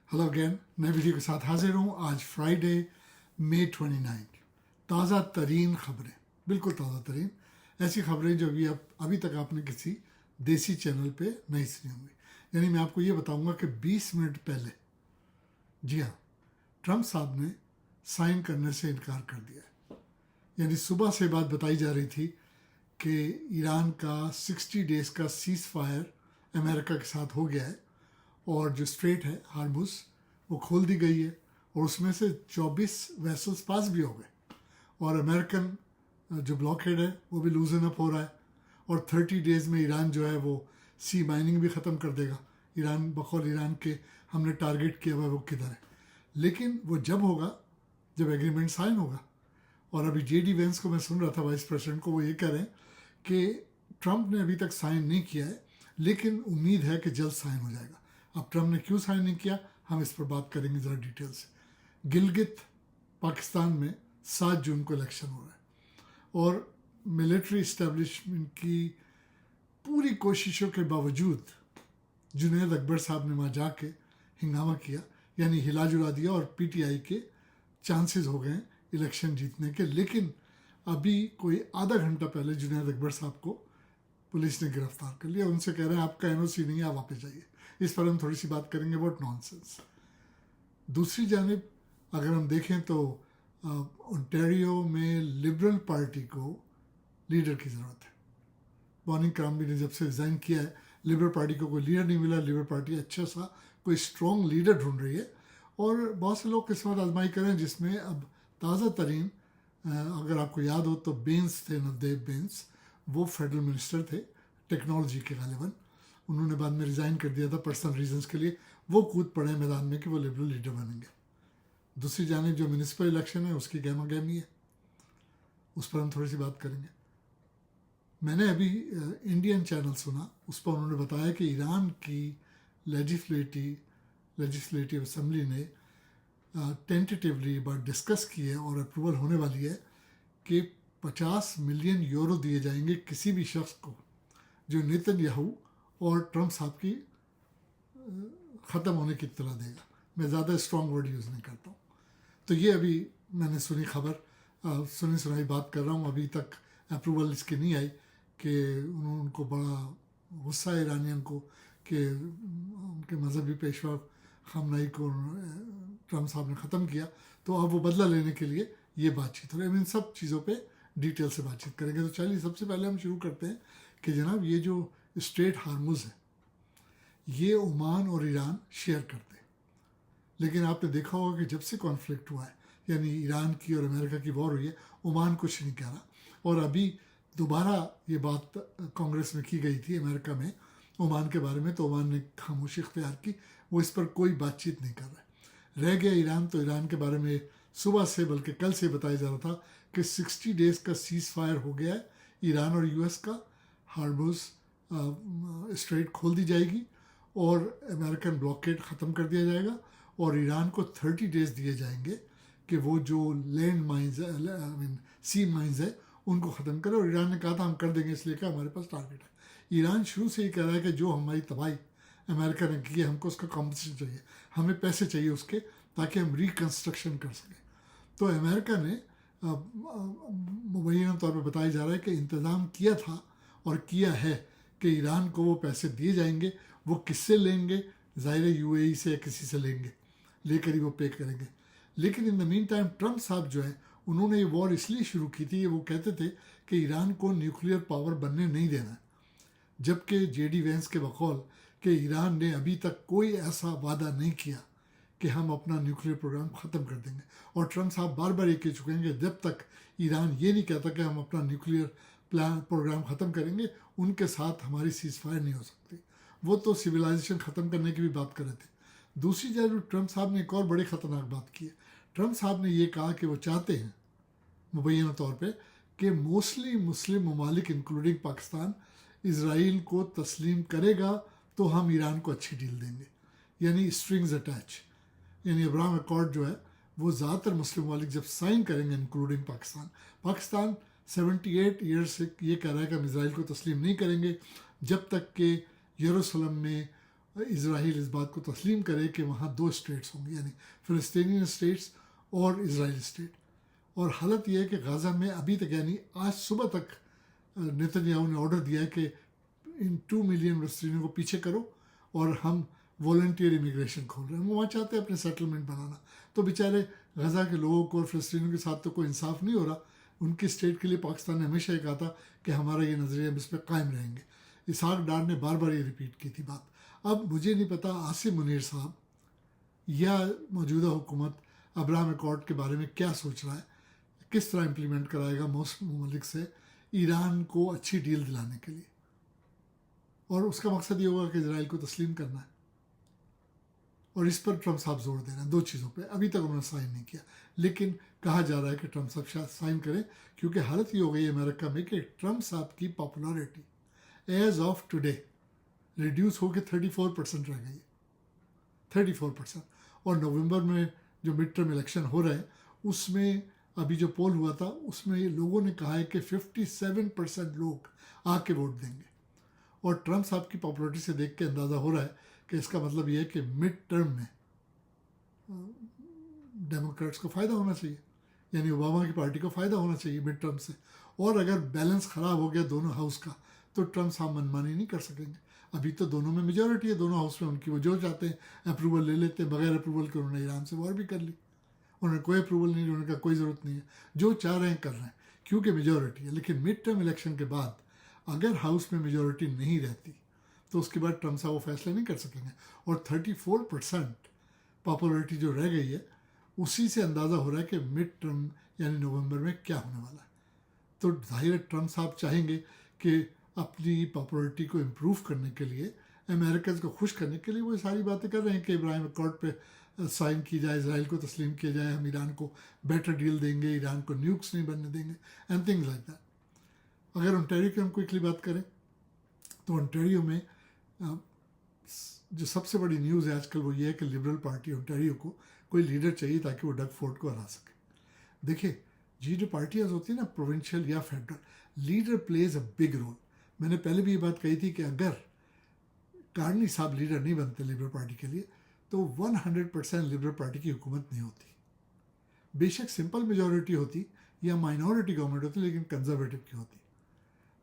Hello again, नए video के साथ हाजिर हूँ। आज फ्राइडे मई 29। ताज़ा तरीन खबरें, बिल्कुल ताज़ा तरीन ऐसी खबरें जो अभी तक आपने किसी देसी चैनल पे नहीं सुनी होंगी। यानी मैं आपको ये बताऊंगा कि 20 मिनट पहले, जी हाँ, ट्रंप साहब ने साइन करने से इनकार कर दिया है। यानी सुबह से बात बताई जा रही थी कि ईरान का 60 डेज़ का सीज़ फायर अमेरिका के साथ हो गया है और जो स्ट्रेट है हार्मुज वो खोल दी गई है और उसमें से 24 वेसल्स पास भी हो गए और अमेरिकन जो ब्लॉकहेड है वो भी लूजन अप हो रहा है और 30 डेज़ में ईरान जो है वो सी माइनिंग भी ख़त्म कर देगा। ईरान बकौल ईरान के हमने टारगेट किया हुआ है वो किधर है, लेकिन वो जब होगा जब एग्रीमेंट साइन होगा। और अभी जेडी वेंस को मैं सुन रहा था, वाइस प्रेसिडेंट को, वो ये कह रहे हैं कि ट्रंप ने अभी तक साइन नहीं किया है लेकिन उम्मीद है कि जल्द साइन हो जाएगा। अब ट्रंप ने क्यों साइन नहीं किया, हम इस पर बात करेंगे ज़रा डिटेल से। गिलगित पाकिस्तान में 7 जून को इलेक्शन हो रहा है और मिलिट्री इस्टेब्लिशमेंट की पूरी कोशिशों के बावजूद जुनैद अकबर साहब ने वहाँ जाके हंगामा किया, यानी हिला जुला दिया और पीटीआई के चांसेस हो गए इलेक्शन जीतने के। लेकिन अभी कोई आधा घंटा पहले जुनैद अकबर साहब को पुलिस ने गिरफ्तार कर लिया। उनसे कह रहे हैं आपका एनओसी नहीं है, आप वापस जाइए। इस पर हम थोड़ी सी बात करेंगे अबाउट नॉनसेंस। दूसरी जानिब अगर हम देखें तो ओंटारियो में लिबरल पार्टी को लीडर की ज़रूरत है। बॉनी क्रॉम्बी ने जब से रिज़ाइन किया है, लिबरल पार्टी को कोई लीडर नहीं मिला। लिबरल पार्टी अच्छा सा कोई स्ट्रॉन्ग लीडर ढूंढ रही है और बहुत से लोग किस्मत आजमाई करें, जिसमें अब ताज़ा तरीन अगर आपको याद हो तो बेंस थे, नवदेव बेंस, वो फेडरल मिनिस्टर थे टेक्नोलॉजी के गालिबन। उन्होंने बाद में रिज़ाइन कर दिया था पर्सनल रीजंस के लिए। वो कूद पड़े मैदान में कि वो लिबरल लीडर बनेंगे। दूसरी जानिब जो म्यूनिसिपल इलेक्शन है उसकी गहमा गहमी है, उस पर हम थोड़ी सी बात करेंगे। मैंने अभी इंडियन चैनल सुना, उस पर उन्होंने बताया कि ईरान की लेजिस्लेटिव असम्बली ने टेंटेटिवली बात डिस्कस की है और अप्रूवल होने वाली है कि 50 मिलियन यूरो दिए जाएंगे किसी भी शख्स को जो नेतन्याहू और ट्रंप साहब की ख़त्म होने की इत्तला देगा। मैं ज़्यादा स्ट्रॉन्ग वर्ड यूज़ नहीं करता हूँ। तो ये अभी मैंने सुनी खबर, सुनी सुनाई बात कर रहा हूँ। अभी तक अप्रूवल इसकी नहीं आई कि उनको बड़ा गुस्सा है ईरानियन को कि उनके मजहबी पेशवा खामनाई को ट्रंप साहब ने ख़त्म किया, तो अब वो बदला लेने के लिए ये बातचीत हो रही है। इन सब चीज़ों पे डिटेल से बातचीत करेंगे। तो चलिए सबसे पहले हम शुरू करते हैं कि जनाब ये जो स्ट्रेट हार्मुज है ये ओमान और ईरान शेयर करते हैं, लेकिन आपने देखा होगा कि जब से कॉन्फ्लिक्ट हुआ है, यानी ईरान की और अमेरिका की वॉर हुई है, ओमान कुछ नहीं कह रहा। और अभी दोबारा ये बात कांग्रेस में की गई थी अमेरिका में ओमान के बारे में, तो ओमान ने खामोशी इख्तियार की, वो इस पर कोई बातचीत नहीं कर रहा है। रह गया ईरान, तो ईरान के बारे में सुबह से बल्कि कल से बताया जा रहा था कि 60 डेज़ का सीज़ फायर हो गया है ईरान और यूएस का। हार्मुज स्ट्रेट खोल दी जाएगी और अमेरिकन ब्लॉकेड ख़त्म कर दिया जाएगा और ईरान को 30 डेज़ दिए जाएंगे कि वो जो लैंड माइंस है, सी माइंस है, उनको ख़त्म करे। और ईरान ने कहा था हम कर देंगे, इसलिए कि हमारे पास टारगेट है। ईरान शुरू से ही कह रहा है कि जो हमारी तबाही अमेरिका ने की है, हमको उसका कॉम्पनसेशन चाहिए, हमें पैसे चाहिए उसके, ताकि हम रिकन्स्ट्रक्शन कर सकें। तो अमेरिका ने मुबैना तौर पर बताया जा रहा है कि इंतज़ाम किया था और किया है कि ईरान को वो पैसे दिए जाएंगे। वो किससे लेंगे, ज़ाहिर यूएई से या किसी से लेंगे, लेकर ही वो पे करेंगे। लेकिन in the mean time Trump साहब जो है उन्होंने ये वॉर इसलिए शुरू की थी, वो कहते थे कि ईरान को न्यूक्लियर पावर बनने नहीं देना है, जबकि जेडी वेंस के बकौल कि ईरान ने अभी तक कोई ऐसा वादा नहीं किया कि हम अपना न्यूक्लियर प्रोग्राम ख़त्म कर देंगे। और ट्रंप साहब बार बार ये कह चुके हैं कि जब तक ईरान ये नहीं कहता कि हम अपना न्यूक्लियर प्रोग्राम ख़त्म करेंगे, उनके साथ हमारी सीज़ फायर नहीं हो सकती। वो तो सिविलाइजेशन ख़त्म करने की भी बात कर रहे थे। दूसरी जानब ट्रंप साहब ने एक और बड़ी ख़तरनाक बात की है। ट्रंप साहब ने ये कहा कि वो चाहते हैं मुबैना तौर पे कि मोस्टली मुस्लिम ममालिक इंक्लूडिंग पाकिस्तान इसराइल को तस्लीम करेगा तो हम ईरान को अच्छी डील देंगे, यानी स्ट्रिंग्स अटैच। यानी अब्राहम अकॉर्ड जो है वो ज़्यादातर मुस्लिम ममालिक जब साइन करेंगे इंक्लूडिंग पाकिस्तान 78 ईयर्स से ये कह रहा है कि हम इसराइल को तस्लीम नहीं करेंगे जब तक कि यरूशलेम में इसराइल इस बात को तस्लीम करे कि वहाँ दो स्टेट्स होंगी, यानी फ़लस्तीनी स्टेट्स और इजराइली स्टेट। और हालत यह है कि गाज़ा में अभी तक, यानी आज सुबह तक नेतन्याहू ने ऑर्डर दिया है कि इन 2 मिलियन फ़लस्तीनियों को पीछे करो और हम वॉलंटियर इमिग्रेशन खोल रहे हैं। वो वहाँ चाहते हैं अपने सेटलमेंट बनाना। तो बेचारे गज़ा के लोगों को और फ़लस्तीनियों के साथ तो कोई इंसाफ नहीं हो रहा। उनकी स्टेट के लिए पाकिस्तान ने हमेशा ये कहा था कि हमारा ये नज़रिया, हम इस पर कायम रहेंगे। इसहाक डार ने बार बार ये रिपीट की थी बात। अब मुझे नहीं पता आसिम मुनीर साहब या मौजूदा हुकूमत अब्राहम अकॉर्ड के बारे में क्या सोच रहा है, किस तरह इम्प्लीमेंट कराएगा मुस्लिम ममालिक से ईरान को अच्छी डील दिलाने के लिए। और उसका मकसद ये होगा कि इजराइल को तस्लीम करना है। और इस पर ट्रम्प साहब जोर दे रहे हैं, दो चीज़ों पे। अभी तक उन्होंने साइन नहीं किया, लेकिन कहा जा रहा है कि ट्रम्प साहब शायद साइन करें, क्योंकि हालत ये हो गई है अमेरिका में कि ट्रम्प साहब की popularity as of today reduce होकर 34% रह गई है, 34%। और नवंबर में जो मिड टर्म इलेक्शन हो रहे हैं उसमें अभी जो पोल हुआ था उसमें लोगों ने कहा है कि 57% लोग आके वोट देंगे। और ट्रम्प साहब की पॉपुलैरिटी से देख के अंदाज़ा हो रहा है कि इसका मतलब ये है कि मिड टर्म में डेमोक्रेट्स को फ़ायदा होना चाहिए, यानी ओबामा की पार्टी को फ़ायदा होना चाहिए मिड टर्म से। और अगर बैलेंस ख़राब हो गया दोनों हाउस का तो ट्रम्प साहब मनमानी नहीं कर सकेंगे। अभी तो दोनों में मेजॉरिटी है, दोनों हाउस में उनकी, वो जो चाहते हैं अप्रूवल ले लेते हैं। बगैर अप्रूवल के उन्होंने ईरान से वॉर भी कर ली, उन्होंने कोई अप्रूवल नहीं, उन्होंने कहा कोई ज़रूरत नहीं है, जो चाह रहे हैं कर रहे हैं क्योंकि मेजॉरिटी है। लेकिन मिड टर्म इलेक्शन के बाद अगर हाउस में मेजॉरिटी नहीं रहती तो उसके बाद ट्रम्प साहब वो फैसला नहीं कर सकेंगे। और 34% पॉपुलैरिटी जो रह गई है उसी से अंदाज़ा हो रहा है कि मिड टर्म यानी नवंबर में क्या होने वाला है। तो जाहिर है ट्रम्प साहब चाहेंगे कि अपनी पॉपुलैरिटी को इम्प्रूव करने के लिए, अमेरिकन को खुश करने के लिए वो सारी बातें कर रहे हैं कि इब्राहिम अकॉर्ड पे साइन की जाए, इसराइल को तस्लीम किया जाए, हम ईरान को बेटर डील देंगे, ईरान को न्यूक्स नहीं बनने देंगे, एंड थिंग्स लाइक दैट। अगर ओंटारियो की हम क्विकली बात करें तो ओंटारियो में जो सबसे बड़ी न्यूज़ है आजकल वो ये है कि लिबरल पार्टी ओंटारियो को कोई लीडर चाहिए ताकि वो डग फोर्ड को हरा सके। देखिए, ये जो पार्टियाँ होती हैं ना, प्रोविंशियल या federal, leader plays a big role. मैंने पहले भी ये बात कही थी कि अगर कार्नी साहब लीडर नहीं बनते लिबरल पार्टी के लिए तो 100% लिबरल पार्टी की हुकूमत नहीं होती। बेशक सिंपल मेजॉरिटी होती या माइनॉरिटी गवर्नमेंट होती, लेकिन कंजर्वेटिव की होती।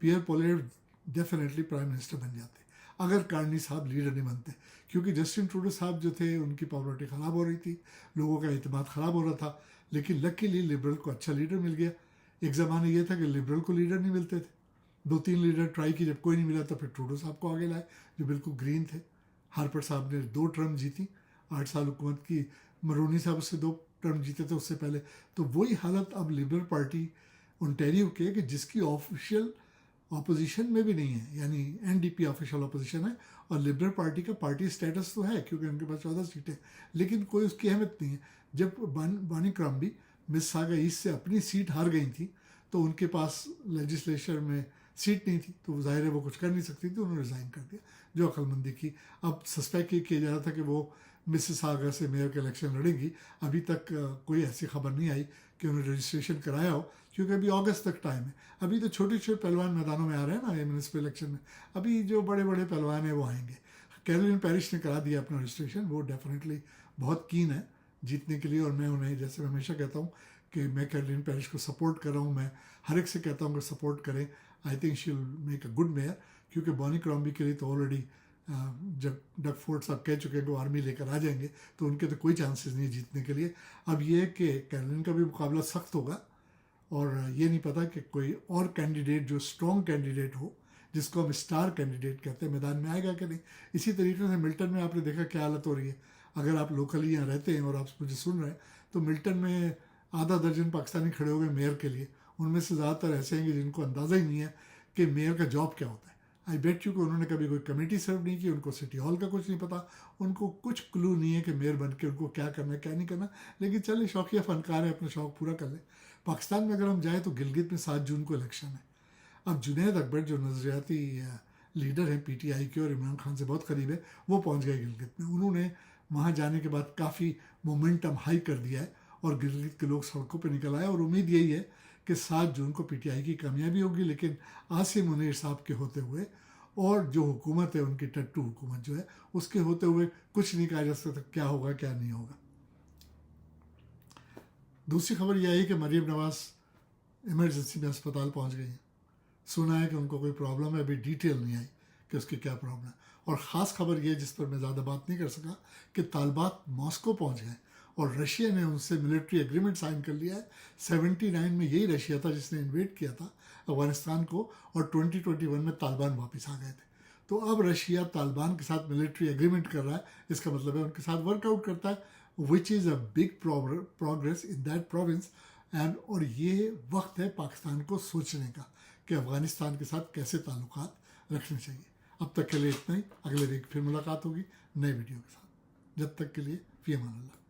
पियर पोलियर डेफिनेटली प्राइम मिनिस्टर बन जाते अगर कार्नी साहब लीडर नहीं बनते, क्योंकि जस्टिन ट्रूडो साहब जो थे उनकी पॉपुलैरिटी ख़राब हो रही थी, लोगों का एतमाद ख़राब हो रहा था। लेकिन लकीली लिबरल को अच्छा लीडर मिल गया। एक ज़माना ये था कि लिबरल को लीडर नहीं मिलते थे, 2-3 लीडर ट्राई की, जब कोई नहीं मिला तो फिर ट्रूडो साहब को आगे लाए जो बिल्कुल ग्रीन थे। हार्पर साहब ने 2 टर्म जीती, 8 साल हुकूमत की। मरोनी साहब उससे 2 टर्म जीते थे उससे पहले। तो वही हालत अब लिबरल पार्टी ओंटारियो के कि जिसकी ऑफिशियल ऑपोजिशन में भी नहीं है, यानी एनडीपी ऑफिशियल ऑपोजिशन है और लिबरल पार्टी का पार्टी स्टेटस तो है क्योंकि उनके पास 14 सीटें, लेकिन कोई उसकी अहमियत नहीं है। जब बानी क्रम्बी मिसिसागा ईस्ट से अपनी सीट हार गई थी तो उनके पास लेजिस्लेचर में सीट नहीं थी, तो जाहिर है वो कुछ कर नहीं सकती थी, उन्होंने रिज़ाइन कर दिया, जो अक्लमंदी की। अब सस्पेक्ट ये किया जा रहा था कि वो मिसिसागा से मेयर का इलेक्शन लड़ेंगी। अभी तक कोई ऐसी खबर नहीं आई कि उन्होंने रजिस्ट्रेशन कराया हो, क्योंकि अभी अगस्त तक टाइम है। अभी तो छोटे छोटे पहलवान मैदानों में आ रहे हैं ना ये म्यूनिसिपल इलेक्शन में, अभी जो बड़े बड़े पहलवान हैं वो आएंगे। कैरोलिन पैरिश ने करा दिया अपना रजिस्ट्रेशन, वो डेफिनेटली बहुत कीन है जीतने के लिए। और मैं उन्हें, जैसे मैं हमेशा कहता हूँ कि मैं कैरोलिन पैरिश को सपोर्ट कर रहा हूँ, मैं हर एक से कहता हूँ कि सपोर्ट करें। I think she will make a good mayor, क्योंकि बॉनी क्रॉम्बी के लिए तो ऑलरेडी जब डग फोर्ड साहब कह चुके हैं कि वो आर्मी लेकर आ जाएंगे, तो उनके तो कोई चांसेस नहीं जीतने के लिए। अब ये है कि कैरोलिन का भी मुकाबला सख्त होगा और ये नहीं पता कि कोई और कैंडिडेट जो स्ट्रॉन्ग कैंडिडेट हो, जिसको हम स्टार कैंडिडेट कहते हैं, मैदान में आएगा कि नहीं। इसी तरीके से मिल्टन में आपने देखा क्या हालत हो रही है। अगर आप लोकली यहाँ रहते हैं और आप मुझे सुन रहे हैं तो मिल्टन में आधा दर्जन पाकिस्तानी खड़े हो गए मेयर के लिए। उनमें से ज़्यादातर ऐसे हैं कि जिनको अंदाज़ा ही नहीं है कि मेयर का जॉब क्या होता है। आई बेट यू कि उन्होंने कभी कोई कमेटी सर्व नहीं की, उनको सिटी हॉल का कुछ नहीं पता, उनको कुछ क्लू नहीं है कि मेयर बन के उनको क्या करना है क्या नहीं करना। लेकिन चलिए, शौकिया फनकार है, अपना शौक पूरा कर ले। पाकिस्तान में अगर हम जाएँ तो गिलगित में 7 जून को इलेक्शन है। अब जुनैद अकबर जो नज़रियाती लीडर हैं PTI के और इमरान खान से बहुत करीब है, वो पहुँच गए गिलगित में। उन्होंने वहाँ जाने के बाद काफ़ी मोमेंटम हाई कर दिया है और गिलगित के लोग सड़कों पर निकल आए। और उम्मीद यही है कि 7 जून को PTI की कामयाबी होगी, लेकिन आसिम मुनीर साहब के होते हुए और जो हुकूमत है उनकी टट्टू हुकूमत जो है उसके होते हुए कुछ नहीं कहा जा सकता क्या होगा क्या नहीं होगा। दूसरी खबर यह है कि मरीम नवाज इमरजेंसी में अस्पताल पहुंच गई हैं। सुना है कि उनको कोई प्रॉब्लम है, अभी डिटेल नहीं आई कि उसकी क्या प्रॉब्लम है। और ख़ास खबर ये जिस पर मैं ज़्यादा बात नहीं कर सका कि तालिबान मॉस्को पहुंच गए और रशिया ने उनसे मिलिट्री एग्रीमेंट साइन कर लिया है। 79 में यही रशिया था जिसने इन्वेड किया था अफगानिस्तान को और 2021 में तालिबान वापस आ गए थे। तो अब रशिया तालिबान के साथ मिलिट्री एग्रीमेंट कर रहा है, इसका मतलब है उनके साथ वर्कआउट करता है, which is a big progress in that province. And और ये वक्त है पाकिस्तान को सोचने का कि अफ़गानिस्तान के साथ कैसे ताल्लुकात रखने चाहिए। अब तक के लिए इतना ही, अगले वीक फिर मुलाकात होगी नए वीडियो के साथ। जब तक के लिए फ़ी अमान अल्लाह।